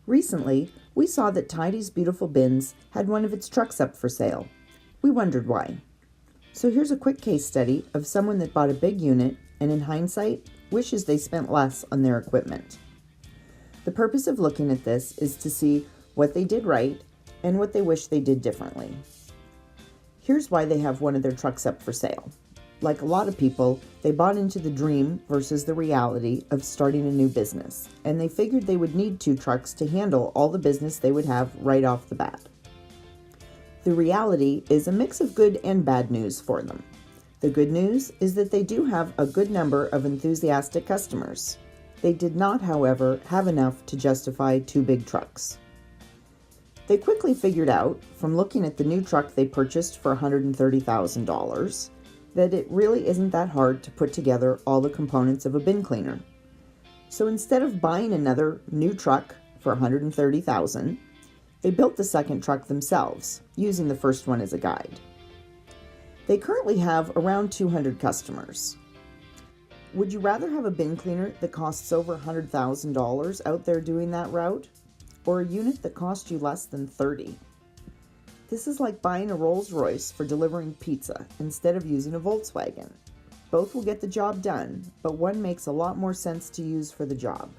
Recently, we saw that Tidy's Beautiful Bins had one of its trucks up for sale. We wondered why. So here's a quick case study of someone that bought a big unit and in hindsight wishes they spent less on their equipment. The purpose of looking at this is to see what they did right and what they wish they did differently. Here's why they have one of their trucks up for sale. Like a lot of people, they bought into the dream versus the reality of starting a new business, and they figured they would need 2 trucks to handle all the business they would have right off the bat. The reality is a mix of good and bad news for them. The good news is that they do have a good number of enthusiastic customers. They did not, however, have enough to justify 2 big trucks. They quickly figured out, from looking at the new truck they purchased for $130,000, that it really isn't that hard to put together all the components of a bin cleaner. So instead of buying another new truck for $130,000, they built the second truck themselves, using the first one as a guide. They currently have around 200 customers. Would you rather have a bin cleaner that costs over $100,000 out there doing that route, or a unit that costs you less than $30,000? This is like buying a Rolls-Royce for delivering pizza instead of using a Volkswagen. Both will get the job done, but one makes a lot more sense to use for the job.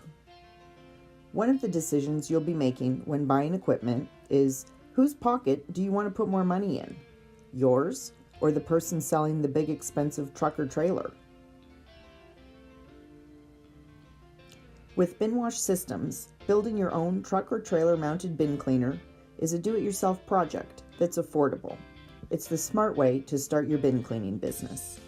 One of the decisions you'll be making when buying equipment is, whose pocket do you want to put more money in? Yours, or the person selling the big expensive truck or trailer? With BinWash Systems, building your own truck or trailer mounted bin cleaner is a do-it-yourself project that's affordable. It's the smart way to start your bin cleaning business.